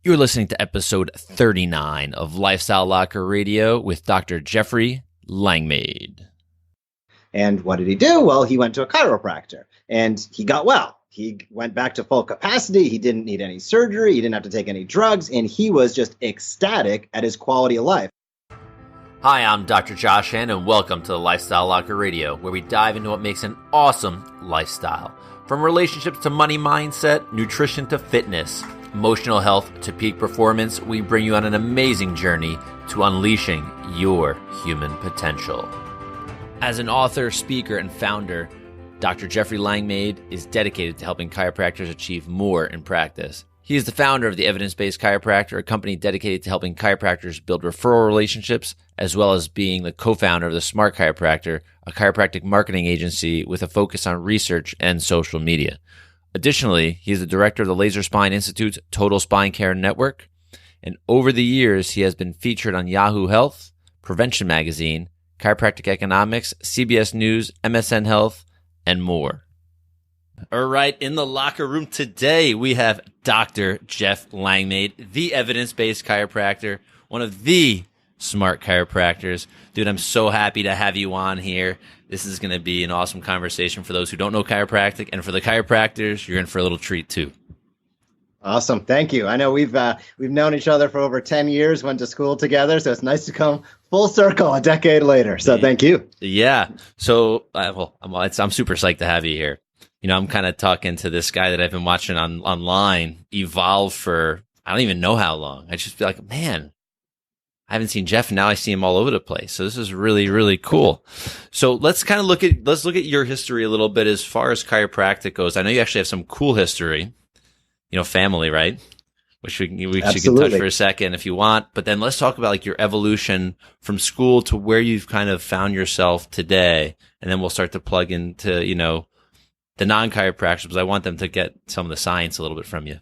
You're listening to episode 39 of Lifestyle Locker Radio with Dr. Jeffrey Langmaid. And what did he do? Well, he went to a chiropractor and he got well. He went back to full capacity. He didn't need any surgery. He didn't have to take any drugs. And he was just ecstatic at his quality of life. Hi, I'm Dr. Josh Hand, and welcome to the Lifestyle Locker Radio, where we dive into what makes an awesome lifestyle. From relationships to money mindset, nutrition to fitness, emotional health to peak performance, we bring you on an amazing journey to unleashing your human potential. As an author, speaker, and founder, Dr. Jeffrey Langmaid is dedicated to helping chiropractors achieve more in practice. He is the founder of the Evidence-Based Chiropractor, a company dedicated to helping chiropractors build referral relationships, as well as being the co-founder of the Smart Chiropractor, a chiropractic marketing agency with a focus on research and social media. Additionally, he is the director of the Laser Spine Institute's Total Spine Care Network, and over the years, he has been featured on Yahoo Health, Prevention Magazine, Chiropractic Economics, CBS News, MSN Health, and more. All right, in the locker room today, we have Dr. Jeff Langmaid, the evidence-based chiropractor, one of the smart chiropractors. Dude, I'm so happy to have you on here. This is going to be an awesome conversation for those who don't know chiropractic, and for the chiropractors, you're in for a little treat too. Awesome. Thank you. I know we've known each other for over 10 years, went to school together, so it's nice to come full circle a decade later. So thank you. Yeah. So, I'm super psyched to have you here. You know, I'm kind of talking to this guy that I've been watching online evolve for, I don't even know how long. I just feel like, man, I haven't seen Jeff, and now I see him all over the place. So this is really, really cool. So let's look at your history a little bit as far as chiropractic goes. I know you actually have some cool history, you know, family, right? Which we can touch for a second if you want. But then let's talk about like your evolution from school to where you've kind of found yourself today. And then we'll start to plug into, you know, the non-chiropractors, because I want them to get some of the science a little bit from you.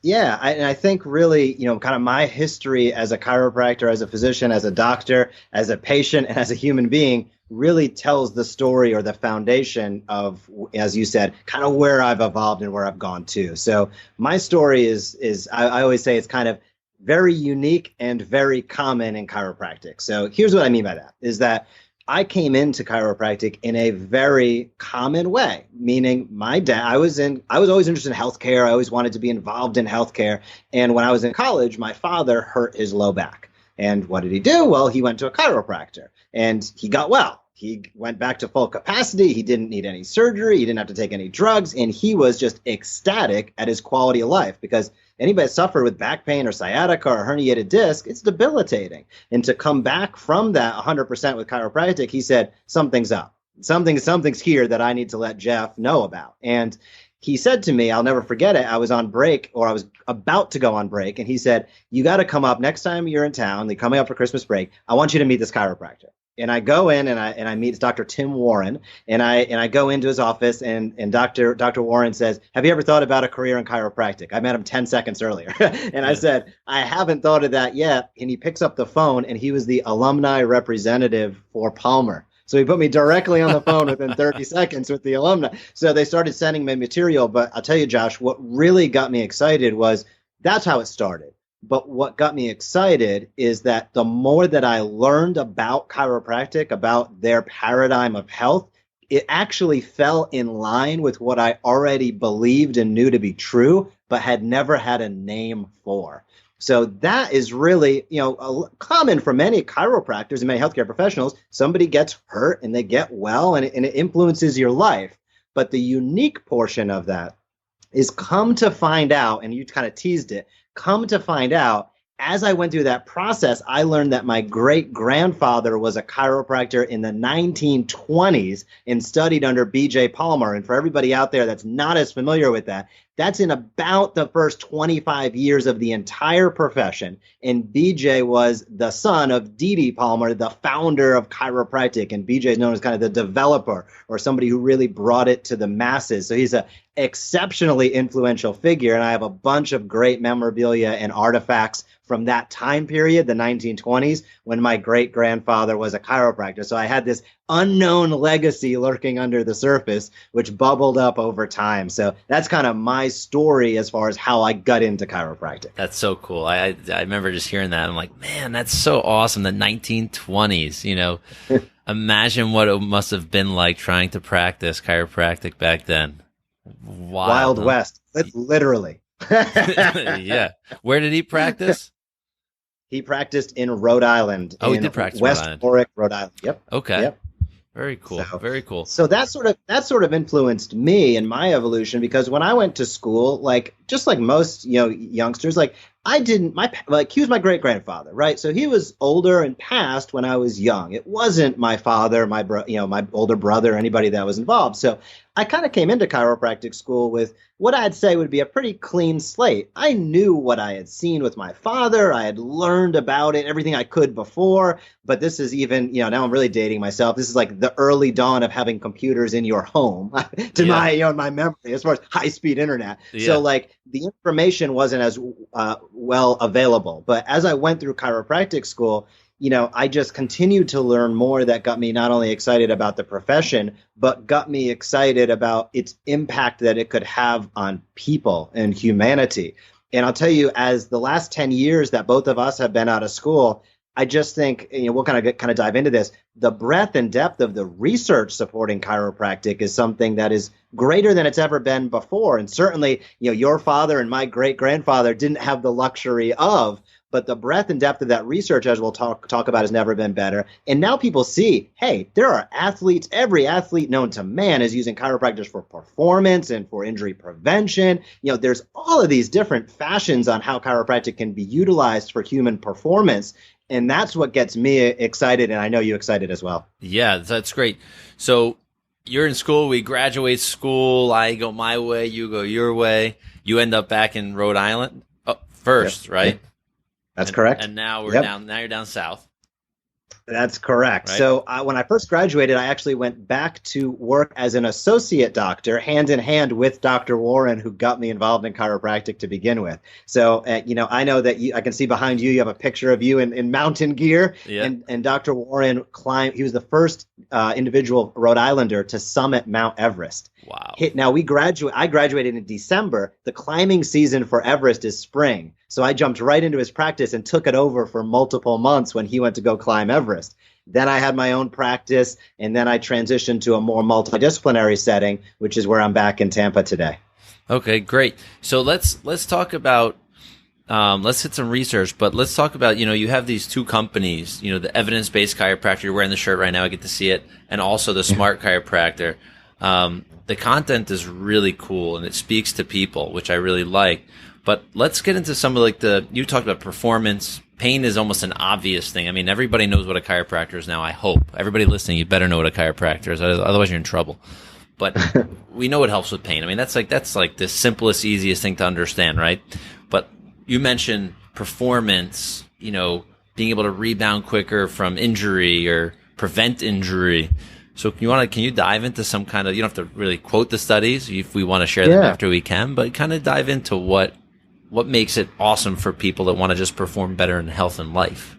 Yeah, I think really, you know, kind of my history as a chiropractor, as a physician, as a doctor, as a patient, and as a human being really tells the story or the foundation of, as you said, kind of where I've evolved and where I've gone to. So my story is I always say it's kind of very unique and very common in chiropractic. So here's what I mean by that, is that I came into chiropractic in a very common way, meaning my dad, I was always interested in healthcare. I always wanted to be involved in healthcare. And when I was in college, my father hurt his low back. And what did he do? Well, he went to a chiropractor and he got well. He went back to full capacity. He didn't need any surgery. He didn't have to take any drugs. And he was just ecstatic at his quality of life, because anybody that suffered with back pain or sciatica or herniated disc, it's debilitating. And to come back from that 100% with chiropractic, he said, something's up. Something's here that I need to let Jeff know about. And he said to me, I'll never forget it. I was on break, or I was about to go on break. And he said, you got to come up next time you're in town, they're coming up for Christmas break. I want you to meet this chiropractor. And I go in and I meet Dr. Tim Warren, and I go into his office, and Dr. Warren says, have you ever thought about a career in chiropractic? I met him 10 seconds earlier. And I said, I haven't thought of that yet. And he picks up the phone, and he was the alumni representative for Palmer. So he put me directly on the phone within 30 seconds with the alumni. So they started sending me material. But I'll tell you, Josh, what really got me excited was that's how it started. But what got me excited is that the more that I learned about chiropractic, about their paradigm of health, it actually fell in line with what I already believed and knew to be true, but had never had a name for. So that is really, you know, common for many chiropractors and many healthcare professionals. Somebody gets hurt and they get well, and it influences your life. But the unique portion of that is, come to find out, and you kind of teased it, come to find out, as I went through that process, I learned that my great-grandfather was a chiropractor in the 1920s and studied under B.J. Palmer. And for everybody out there that's not as familiar with that, that's in about the first 25 years of the entire profession. And B.J. was the son of D.D. Palmer, the founder of chiropractic. And B.J. is known as kind of the developer, or somebody who really brought it to the masses. So he's an exceptionally influential figure. And I have a bunch of great memorabilia and artifacts from that time period, the 1920s, when my great-grandfather was a chiropractor. So I had this unknown legacy lurking under the surface, which bubbled up over time. So that's kind of my story as far as how I got into chiropractic. That's so cool. I remember just hearing that. I'm like, man, that's so awesome. The 1920s, imagine what it must have been like trying to practice chiropractic back then. Wild West, literally. Yeah. Where did he practice? He practiced in Rhode Island. Oh, he did practice West Rhode Island. Warwick, Rhode Island. Yep. Okay. Yep. Very cool. Very cool. So that sort of influenced me in my evolution, because when I went to school, like just like most youngsters, like he was my great grandfather, right? So he was older and passed when I was young. It wasn't my father, my older brother, anybody that was involved. So I kind of came into chiropractic school with what I'd say would be a pretty clean slate. I knew what I had seen with my father. I had learned about it, everything I could before. But this is even, now I'm really dating myself. This is like the early dawn of having computers in your home to my memory as far as high-speed internet. Yeah. So like the information wasn't as well available. But as I went through chiropractic school, I just continued to learn more that got me not only excited about the profession, but got me excited about its impact that it could have on people and humanity. And I'll tell you, as the last 10 years that both of us have been out of school, I just think, we'll kind of dive into this. The breadth and depth of the research supporting chiropractic is something that is greater than it's ever been before. And certainly, your father and my great grandfather didn't have the luxury of. But the breadth and depth of that research, as we'll talk about, has never been better. And now people see, hey, there are athletes. Every athlete known to man is using chiropractors for performance and for injury prevention. There's all of these different fashions on how chiropractic can be utilized for human performance. And that's what gets me excited. And I know you excited as well. Yeah, that's great. So you're in school. We graduate school. I go my way. You go your way. You end up back in Rhode Island first, yep. Right? That's correct. And now we're down. Now you're down south. That's correct. Right. So when I first graduated, I actually went back to work as an associate doctor, hand in hand with Dr. Warren, who got me involved in chiropractic to begin with. So, I know that I can see behind you, you have a picture of you in mountain gear. Yeah. And Dr. Warren climbed. He was the first individual Rhode Islander to summit Mount Everest. Wow. Now I graduated in December. The climbing season for Everest is spring. So I jumped right into his practice and took it over for multiple months when he went to go climb Everest. Then I had my own practice, and then I transitioned to a more multidisciplinary setting, which is where I'm back in Tampa today. Okay, great. So let's talk about let's hit some research, but let's talk about, you have these two companies, the evidence-based chiropractor, you're wearing the shirt right now, I get to see it, and also the smart chiropractor. The content is really cool and it speaks to people, which I really like. But let's get into some of you talked about performance. Pain is almost an obvious thing. I mean, everybody knows what a chiropractor is now, I hope. Everybody listening, you better know what a chiropractor is, otherwise you're in trouble. But we know it helps with pain. I mean, that's like the simplest, easiest thing to understand, right? But you mentioned performance, being able to rebound quicker from injury or prevent injury. So can you dive into some kind of, you don't have to really quote the studies if we want to share them after we can, but kind of dive into what makes it awesome for people that want to just perform better in health and life.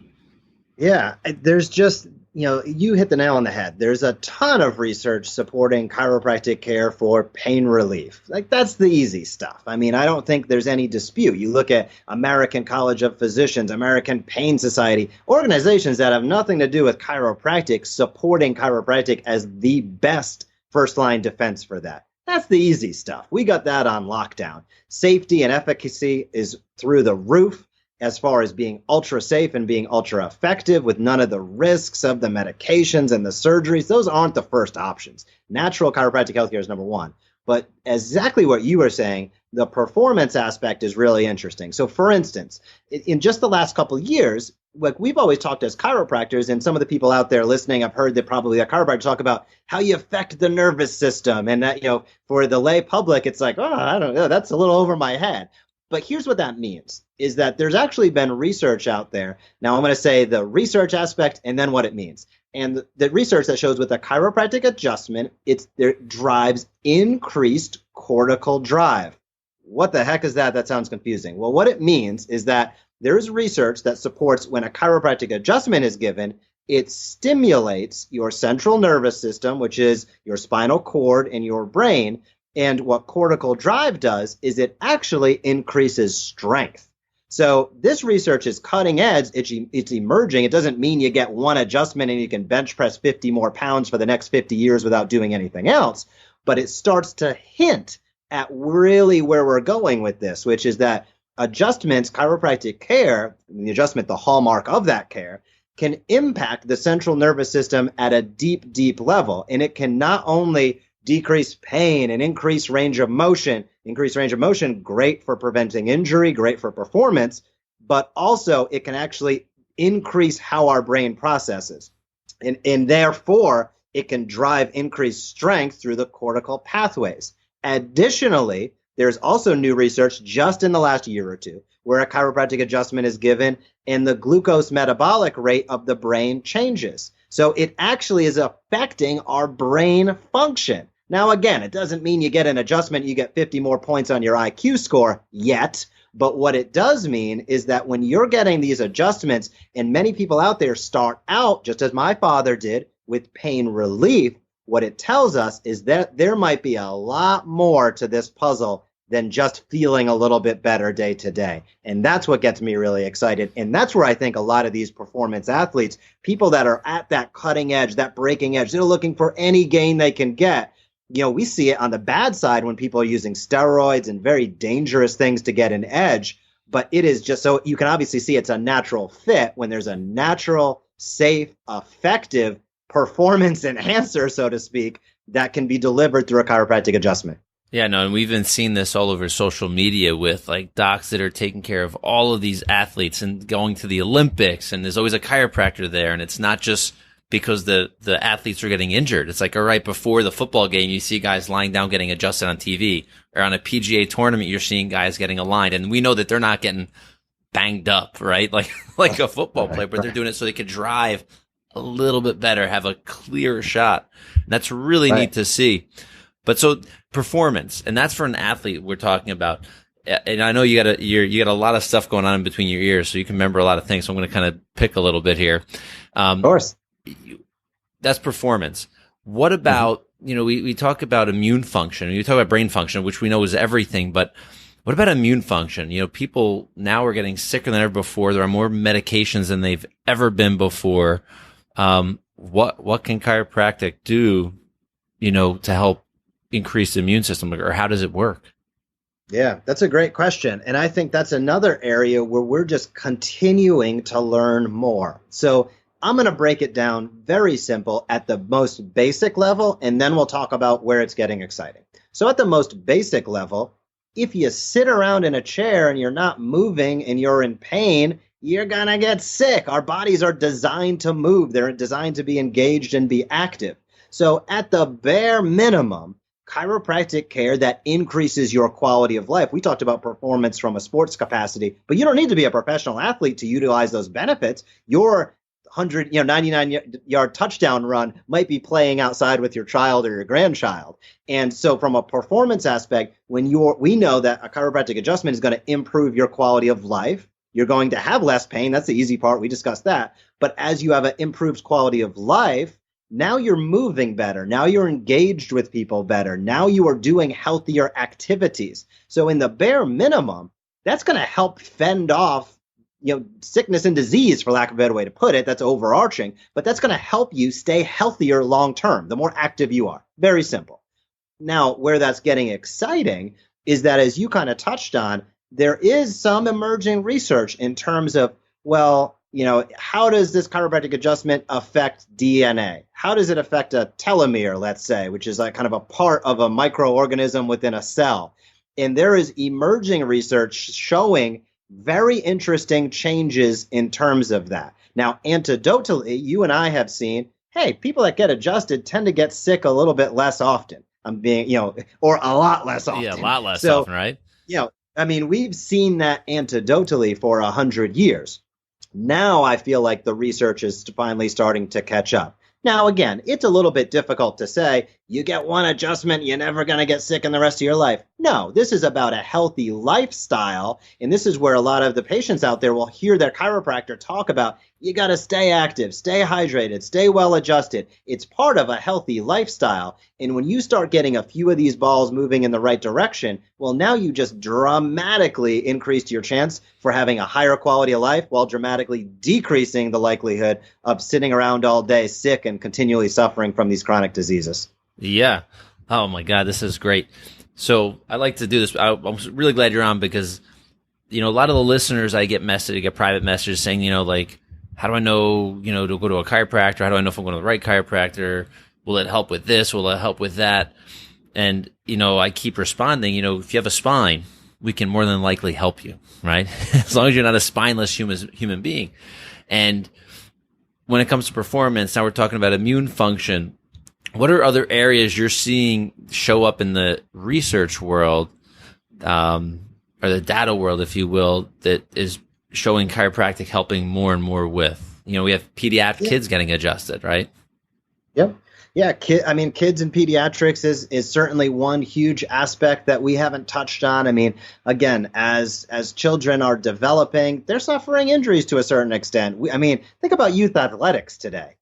Yeah, there's just, you hit the nail on the head. There's a ton of research supporting chiropractic care for pain relief. Like, that's the easy stuff. I mean, I don't think there's any dispute. You look at American College of Physicians, American Pain Society, organizations that have nothing to do with chiropractic, supporting chiropractic as the best first-line defense for that. That's the easy stuff. We got that on lockdown. Safety and efficacy is through the roof as far as being ultra safe and being ultra effective with none of the risks of the medications and the surgeries. Those aren't the first options. Natural chiropractic healthcare is number one. But exactly what you were saying, the performance aspect is really interesting. So for instance, in just the last couple of years, like we've always talked as chiropractors, and some of the people out there listening, I've heard that probably a chiropractor talk about how you affect the nervous system. And that, for the lay public, it's like, oh, I don't know, that's a little over my head. But here's what that means, is that there's actually been research out there. Now, I'm going to say the research aspect and then what it means. And the research that shows with a chiropractic adjustment, there drives increased cortical drive. What the heck is that? That sounds confusing. Well, what it means is that there is research that supports when a chiropractic adjustment is given, it stimulates your central nervous system, which is your spinal cord and your brain. And what cortical drive does is it actually increases strength. So this research is cutting edge. It's emerging. It doesn't mean you get one adjustment and you can bench press 50 more pounds for the next 50 years without doing anything else. But it starts to hint at really where we're going with this, which is that adjustments, chiropractic care, the adjustment, the hallmark of that care, can impact the central nervous system at a deep, deep level. And it can not only decrease pain and increase range of motion, great for preventing injury, great for performance, but also it can actually increase how our brain processes. And therefore, it can drive increased strength through the cortical pathways. Additionally, there's also new research just in the last year or two where a chiropractic adjustment is given and the glucose metabolic rate of the brain changes. So it actually is affecting our brain function. Now, again, it doesn't mean you get an adjustment, you get 50 more points on your IQ score yet. But what it does mean is that when you're getting these adjustments, and many people out there start out, just as my father did, with pain relief, what it tells us is that there might be a lot more to this puzzle than just feeling a little bit better day to day. And that's what gets me really excited. And that's where I think a lot of these performance athletes, people that are at that cutting edge, that breaking edge, they're looking for any gain they can get. You know, we see it on the bad side when people are using steroids and very dangerous things to get an edge. But it is just so you can obviously see it's a natural fit when there's a natural, safe, effective performance enhancer, so to speak, that can be delivered through a chiropractic adjustment. Yeah, no, and we've been seeing this all over social media with like docs that are taking care of all of these athletes and going to the Olympics, and there's always a chiropractor there, and it's not just because the athletes are getting injured. It's like, all right, before the football game, you see guys lying down getting adjusted on TV, or on a PGA tournament, you're seeing guys getting aligned, and we know that they're not getting banged up, right? Like a football player, but they're doing it so they could drive a little bit better, have a clearer shot. And that's really neat to see. But so performance, and that's for an athlete we're talking about. And I know you got a lot of stuff going on in between your ears, so you can remember a lot of things. So I'm going to kind of pick a little bit here. Of course. That's performance. What about, we talk about immune function, and you talk about brain function, which we know is everything, but what about immune function? People now are getting sicker than ever before. There are more medications than they've ever been before. What can chiropractic do, to help increase the immune system, or how does it work? Yeah, that's a great question. And I think that's another area where we're just continuing to learn more. So I'm going to break it down very simple at the most basic level, and then we'll talk about where it's getting exciting. So at the most basic level, if you sit around in a chair and you're not moving and you're in pain, you're going to get sick. Our bodies are designed to move. They're designed to be engaged and be active. So at the bare minimum, chiropractic care that increases your quality of life. We talked about performance from a sports capacity, but you don't need to be a professional athlete to utilize those benefits. Your 99-yard touchdown run might be playing outside with your child or your grandchild. And so from a performance aspect, we know that a chiropractic adjustment is going to improve your quality of life. You're going to have less pain. That's the easy part. We discussed that. But as you have an improved quality of life, now you're moving better. Now you're engaged with people better. Now you are doing healthier activities. So in the bare minimum, that's going to help fend off sickness and disease, for lack of a better way to put it. That's overarching, but that's going to help you stay healthier long term, the more active you are. Very simple. Now, where that's getting exciting is that, as you kind of touched on, there is some emerging research in terms of, how does this chiropractic adjustment affect DNA? How does it affect a telomere, let's say, which is like kind of a part of a microorganism within a cell? And there is emerging research showing very interesting changes in terms of that. Now, anecdotally, you and I have seen, hey, people that get adjusted tend to get sick a little bit less often. Or a lot less often. Yeah, a lot less often, right? We've seen that anecdotally for 100 years. Now I feel like the research is finally starting to catch up. Now, again, it's a little bit difficult to say, you get one adjustment, you're never going to get sick in the rest of your life. No, this is about a healthy lifestyle. And this is where a lot of the patients out there will hear their chiropractor talk about, you got to stay active, stay hydrated, stay well adjusted. It's part of a healthy lifestyle. And when you start getting a few of these balls moving in the right direction, well, now you just dramatically increased your chance for having a higher quality of life while dramatically decreasing the likelihood of sitting around all day sick and continually suffering from these chronic diseases. Yeah. Oh my God, this is great. So I like to do this. I'm really glad you're on because, a lot of the listeners, I get private messages saying, like, how do I know, to go to a chiropractor? How do I know if I'm going to the right chiropractor? Will it help with this? Will it help with that? And, I keep responding, if you have a spine, we can more than likely help you, right? As long as you're not a spineless human being. And when it comes to performance, now we're talking about immune function. What are other areas you're seeing show up in the research world, or the data world, if you will, that is showing chiropractic helping more and more with? We have pediatric kids getting adjusted, right? Yep. Yeah. Kids in pediatrics is certainly one huge aspect that we haven't touched on. Again, as children are developing, they're suffering injuries to a certain extent. Think about youth athletics today.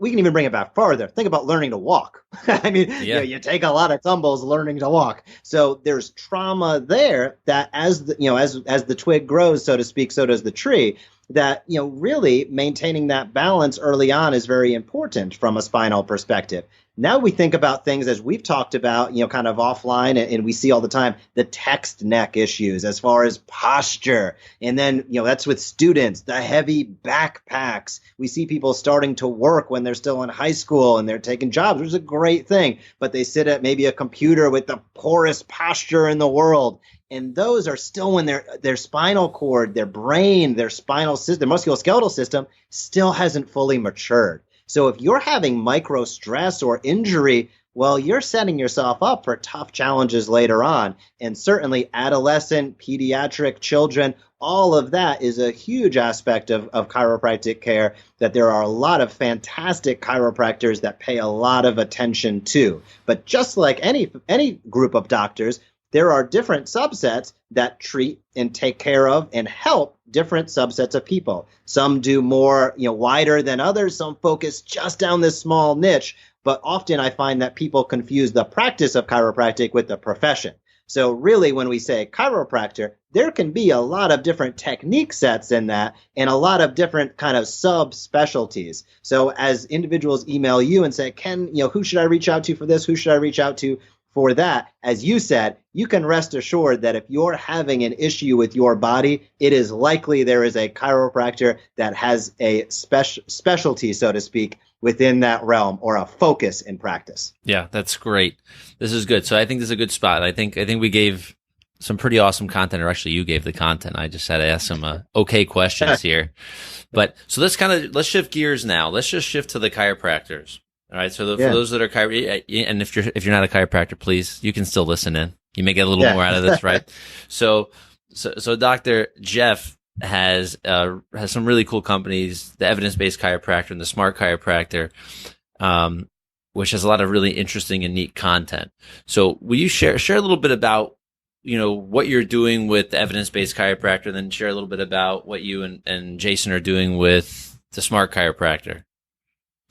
We can even bring it back farther. Think about learning to walk. You take a lot of tumbles learning to walk. So there's trauma there that as the twig grows, so to speak, so does the tree. That, really maintaining that balance early on is very important from a spinal perspective. Now we think about things as we've talked about, kind of offline, and we see all the time the text neck issues as far as posture. And then, that's with students, the heavy backpacks. We see people starting to work when they're still in high school and they're taking jobs, which is a great thing, but they sit at maybe a computer with the poorest posture in the world. And those are still when their spinal cord, their brain, their spinal system, their musculoskeletal system still hasn't fully matured. So if you're having micro stress or injury, well, you're setting yourself up for tough challenges later on. And certainly adolescent, pediatric children, all of that is a huge aspect of chiropractic care that there are a lot of fantastic chiropractors that pay a lot of attention to. But just like any group of doctors, there are different subsets that treat and take care of and help different subsets of people. Some do more, wider than others. Some focus just down this small niche. But often I find that people confuse the practice of chiropractic with the profession. So really, when we say chiropractor, there can be a lot of different technique sets in that and a lot of different kind of subspecialties. So as individuals email you and say, Ken, who should I reach out to for this? Who should I reach out to for that? As you said, you can rest assured that if you're having an issue with your body, it is likely there is a chiropractor that has a specialty, so to speak, within that realm or a focus in practice. Yeah, that's great. This is good. So I think this is a good spot. I think we gave some pretty awesome content, or actually you gave the content. I just had to ask some okay questions here. But so let's shift gears now. Let's just shift to the chiropractors. All right. So for those that are and if you're not a chiropractor, please, you can still listen in. You may get a little more out of this, right? So Dr. Jeff has some really cool companies, the Evidence-Based Chiropractor and the Smart Chiropractor, which has a lot of really interesting and neat content. So will you share a little bit about, what you're doing with the Evidence-Based Chiropractor, and then share a little bit about what you and Jason are doing with the Smart Chiropractor?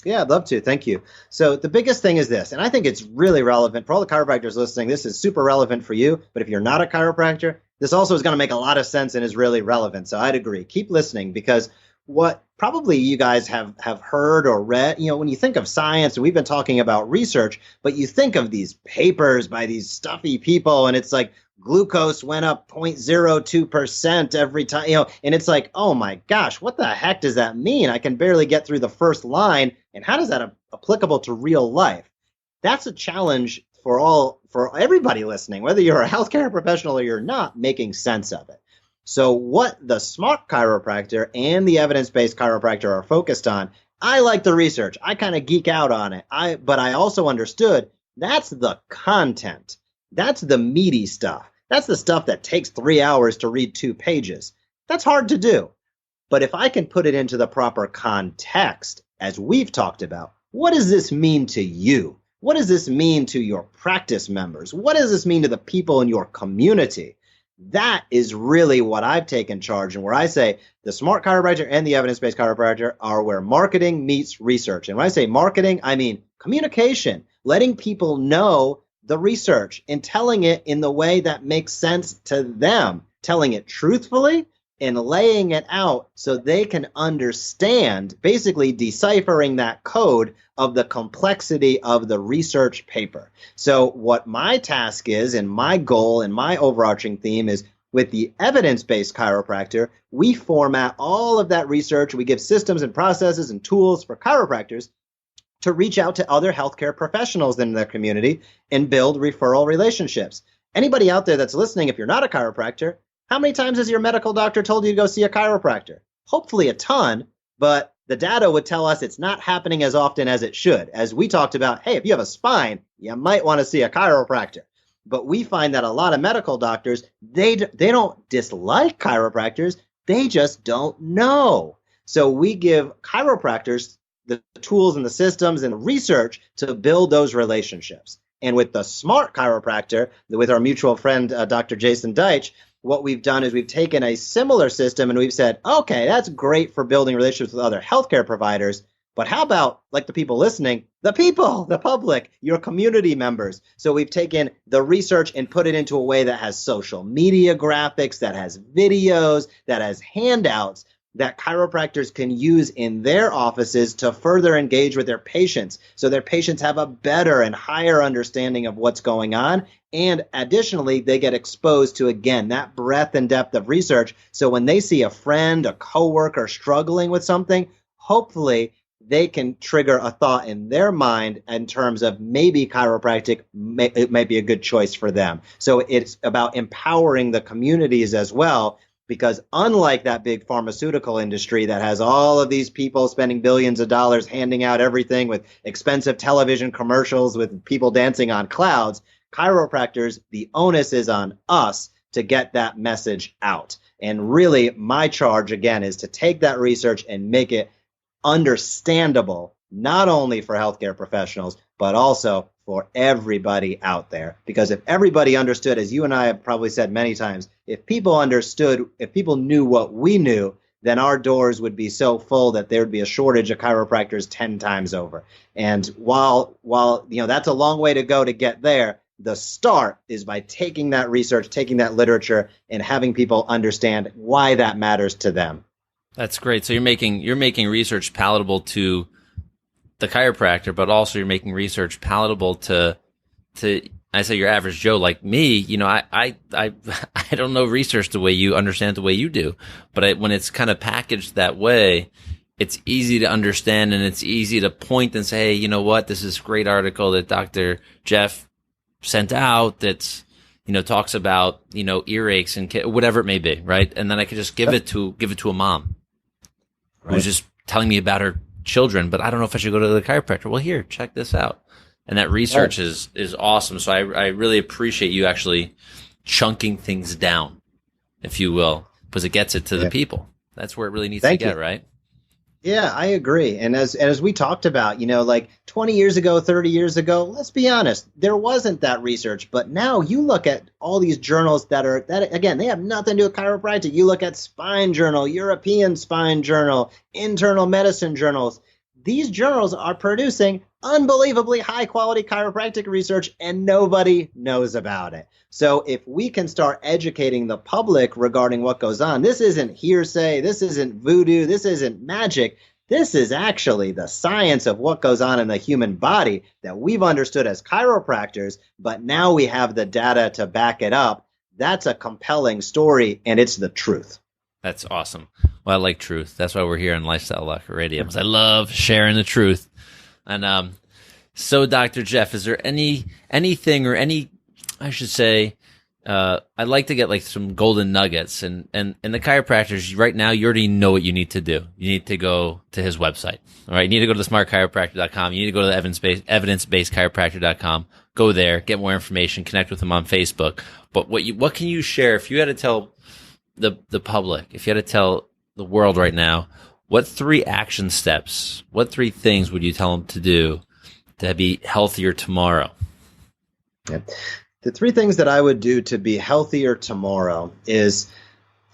Yeah, I'd love to. Thank you. So the biggest thing is this, and I think it's really relevant for all the chiropractors listening. This is super relevant for you, but if you're not a chiropractor, this also is going to make a lot of sense and is really relevant. So I'd agree. Keep listening, because what probably you guys have heard or read, when you think of science, and we've been talking about research, but you think of these papers by these stuffy people, and it's like glucose went up 0.02% every time, and it's like, oh my gosh, what the heck does that mean? I can barely get through the first line. And how does that applicable to real life? That's a challenge for everybody listening, whether you're a healthcare professional or you're not, making sense of it. So what the Smart Chiropractor and the Evidence-Based Chiropractor are focused on, I like the research. I kind of geek out on it. But I also understood that's the content. That's the meaty stuff. That's the stuff that takes 3 hours to read 2 pages. That's hard to do. But if I can put it into the proper context, as we've talked about, what does this mean to you? What does this mean to your practice members? What does this mean to the people in your community? That is really what I've taken charge and where I say the smart chiropractor and the evidence-based chiropractor are where marketing meets research. And when I say marketing, I mean communication, letting people know the research and telling it in the way that makes sense to them, telling it truthfully and laying it out so they can understand, basically deciphering that code of the complexity of the research paper. So what my task is and my goal and my overarching theme is with the evidence-based chiropractor, we format all of that research. We give systems and processes and tools for chiropractors to reach out to other healthcare professionals in their community and build referral relationships. Anybody out there that's listening, if you're not a chiropractor, how many times has your medical doctor told you to go see a chiropractor? Hopefully a ton, but the data would tell us it's not happening as often as it should. As we talked about, hey, if you have a spine, you might want to see a chiropractor. But we find that a lot of medical doctors, they don't dislike chiropractors, they just don't know. So we give chiropractors the tools and the systems and the research to build those relationships. And with the smart chiropractor, with our mutual friend, Dr. Jason Deitch, what we've done is we've taken a similar system and we've said, okay, that's great for building relationships with other healthcare providers, but how about, like the people listening, the people, the public, your community members? So we've taken the research and put it into a way that has social media graphics, that has videos, that has handouts that chiropractors can use in their offices to further engage with their patients so their patients have a better and higher understanding of what's going on. And additionally, they get exposed to, again, that breadth and depth of research. So when they see a friend, a coworker struggling with something, hopefully they can trigger a thought in their mind in terms of maybe chiropractic it might be a good choice for them. So it's about empowering the communities as well. Because unlike that big pharmaceutical industry that has all of these people spending billions of dollars handing out everything with expensive television commercials with people dancing on clouds, chiropractors, the onus is on us to get that message out. And really, my charge, again, is to take that research and make it understandable, not only for healthcare professionals, but also for everybody out there. Because if everybody understood, as you and I have probably said many times, if people understood, if people knew what we knew, then our doors would be so full that there would be a shortage of chiropractors 10 times over. And while that's a long way to go to get there, the start is by taking that research, taking that literature, and having people understand why that matters to them. That's great. So you're making research palatable to the chiropractor, but also you're making research palatable to I say your average Joe like me. I don't know research the way you understand the way you do, but when it's kind of packaged that way, it's easy to understand and it's easy to point and say, hey, you know what, this is a great article that Dr. Jeff sent out that's talks about earaches and whatever it may be, right? And then I could just give it to a mom who's just telling me about her children, but I don't know if I should go to the chiropractor. Well, here, check this out. And that research is awesome. So I really appreciate you actually chunking things down, if you will, because it gets it to the people. That's where it really needs to get, right? Yeah, I agree. And as we talked about, like 20 years ago, 30 years ago, let's be honest, there wasn't that research. But now you look at all these journals that again, they have nothing to do with chiropractic. You look at Spine Journal, European Spine Journal, Internal Medicine journals. These journals are producing unbelievably high quality chiropractic research and nobody knows about it. So if we can start educating the public regarding what goes on, this isn't hearsay, this isn't voodoo, this isn't magic. This is actually the science of what goes on in the human body that we've understood as chiropractors, but now we have the data to back it up. That's a compelling story and it's the truth. That's awesome. Well, I like truth. That's why we're here on Lifestyle Locker Radio, because I love sharing the truth. And so, Dr. Jeff, is there anything or any, I should say, I'd like to get like some golden nuggets. And the chiropractors, right now, you already know what you need to do. You need to go to his website. All right, you need to go to thesmartchiropractor.com. You need to go to the evidence-based chiropractor.com. Go there, get more information, connect with him on Facebook. But what can you share if you had to tell the public, if you had to tell the world right now, what 3 action steps, what 3 things would you tell them to do to be healthier tomorrow? Yeah. The three things that I would do to be healthier tomorrow is,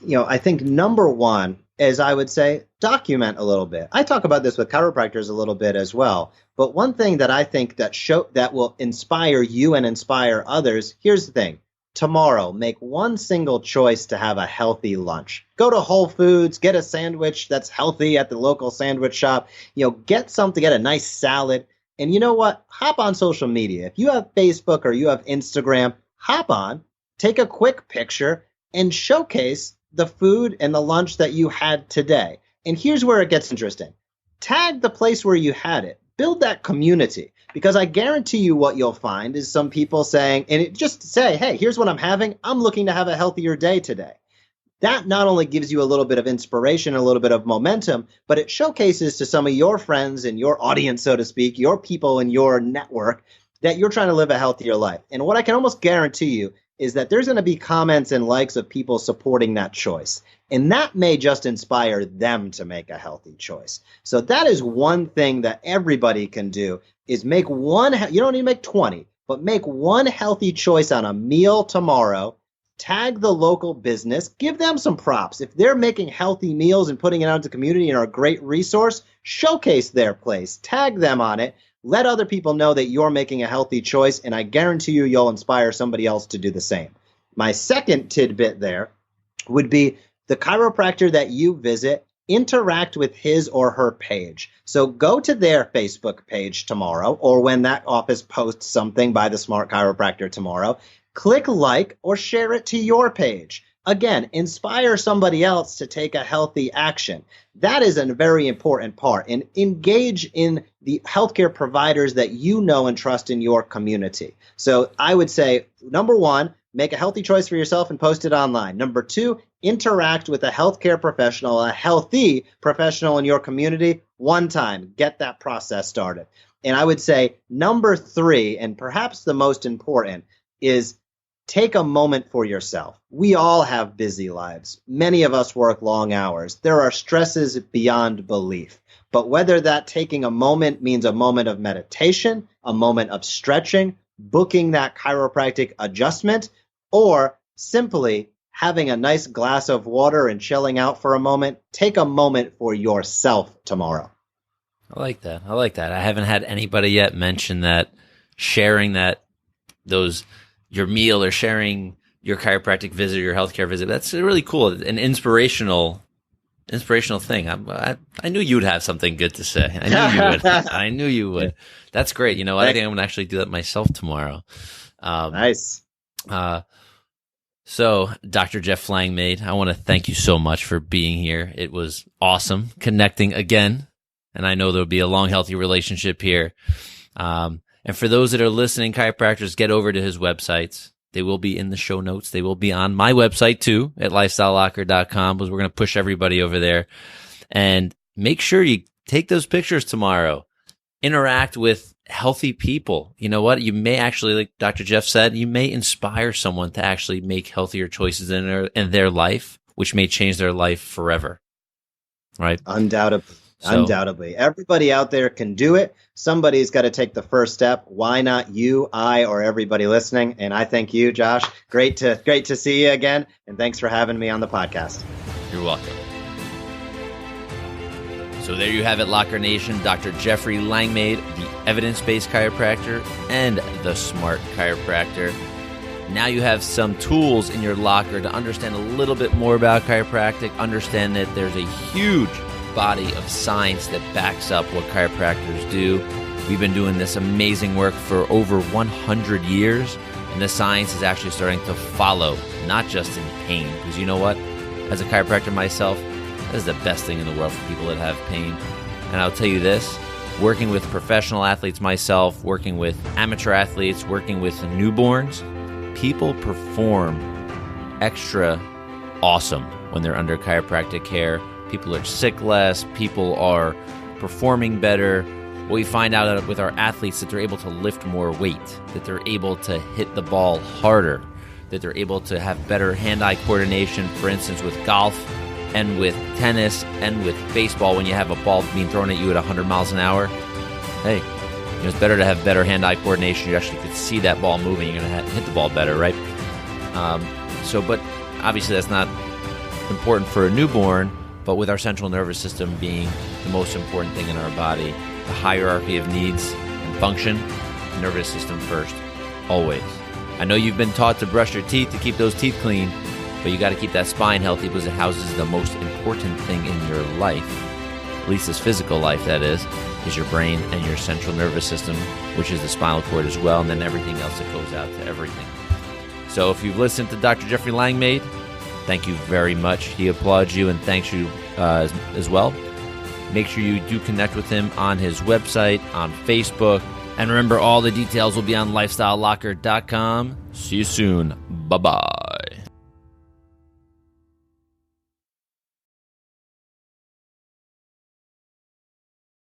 I think number one is I would say document a little bit. I talk about this with chiropractors a little bit as well. But one thing that I think that will inspire you and inspire others, here's the thing. Tomorrow, make one single choice to have a healthy lunch. Go to Whole Foods, get a sandwich that's healthy at the local sandwich shop. Get a nice salad. And you know what? Hop on social media. If you have Facebook or you have Instagram, hop on, take a quick picture, and showcase the food and the lunch that you had today. And here's where it gets interesting. Tag the place where you had it. Build that community. Because I guarantee you what you'll find is some people saying, just say, hey, here's what I'm having. I'm looking to have a healthier day today. That not only gives you a little bit of inspiration, a little bit of momentum, but it showcases to some of your friends and your audience, so to speak, your people in your network, that you're trying to live a healthier life. And what I can almost guarantee you is that there's going to be comments and likes of people supporting that choice. And that may just inspire them to make a healthy choice. So that is one thing that everybody can do, is make one, you don't need to make 20, but make one healthy choice on a meal tomorrow. Tag the local business, give them some props. If they're making healthy meals and putting it out to the community and are a great resource, showcase their place, tag them on it. Let other people know that you're making a healthy choice, and I guarantee you'll inspire somebody else to do the same. My second tidbit there would be the chiropractor that you visit, interact with his or her page. So go to their Facebook page tomorrow, or when that office posts something by the Smart Chiropractor tomorrow, click like or share it to your page. Again, inspire somebody else to take a healthy action. That is a very important part. And engage in the healthcare providers that you know and trust in your community. So I would say, number one, make a healthy choice for yourself and post it online. Number two, interact with a healthcare professional, a healthy professional in your community one time. Get that process started. And I would say number three, and perhaps the most important, is take a moment for yourself. We all have busy lives. Many of us work long hours. There are stresses beyond belief. But whether that taking a moment means a moment of meditation, a moment of stretching, booking that chiropractic adjustment, or simply having a nice glass of water and chilling out for a moment, take a moment for yourself tomorrow. I like that. I haven't had anybody yet mention that sharing your meal or sharing your chiropractic visit or your healthcare visit. That's really cool. An inspirational thing. I knew you'd have something good to say. I knew you would. That's great. I think I'm going to actually do that myself tomorrow. Nice. So, Dr. Jeff Langmaid, I want to thank you so much for being here. It was awesome connecting again, and I know there'll be a long, healthy relationship here. And for those that are listening, chiropractors, get over to his websites. They will be in the show notes. They will be on my website too, at lifestylelocker.com, because we're going to push everybody over there. And make sure you take those pictures tomorrow. Interact with healthy people. You know what? You may actually, like Dr. Jeff said, you may inspire someone to actually make healthier choices in their life, which may change their life forever. Right? Undoubtedly. Everybody out there can do it. Somebody's got to take the first step. Why not you, I, or everybody listening? And I thank you, Josh. Great to see you again. And thanks for having me on the podcast. You're welcome. So there you have it, Locker Nation. Dr. Jeffrey Langmaid, the evidence-based chiropractor and the smart chiropractor. Now you have some tools in your locker to understand a little bit more about chiropractic. Understand that there's a huge body of science that backs up what chiropractors do. We've been doing this amazing work for over 100 years, and the science is actually starting to follow, not just in pain. Because you know what? As a chiropractor myself, that is the best thing in the world for people that have pain. And I'll tell you this, working with professional athletes myself, working with amateur athletes, working with newborns, people perform extra awesome when they're under chiropractic care. People are sick less. People are performing better. What we find out with our athletes that they're able to lift more weight, that they're able to hit the ball harder, that they're able to have better hand-eye coordination, for instance, with golf and with tennis and with baseball. When you have a ball being thrown at you at 100 miles an hour, hey, it's better to have better hand-eye coordination. You actually could see that ball moving. You're going to hit the ball better, right? But obviously that's not important for a newborn, but with our central nervous system being the most important thing in our body, the hierarchy of needs and function, nervous system first, always. I know you've been taught to brush your teeth to keep those teeth clean, but you got to keep that spine healthy because it houses the most important thing in your life, at least this physical life, that is your brain and your central nervous system, which is the spinal cord as well, and then everything else that goes out to everything. So if you've listened to Dr. Jeffrey Langmaid, thank you very much. He applauds you and thanks you as well. Make sure you do connect with him on his website, on Facebook. And remember, all the details will be on lifestylelocker.com. See you soon. Bye-bye.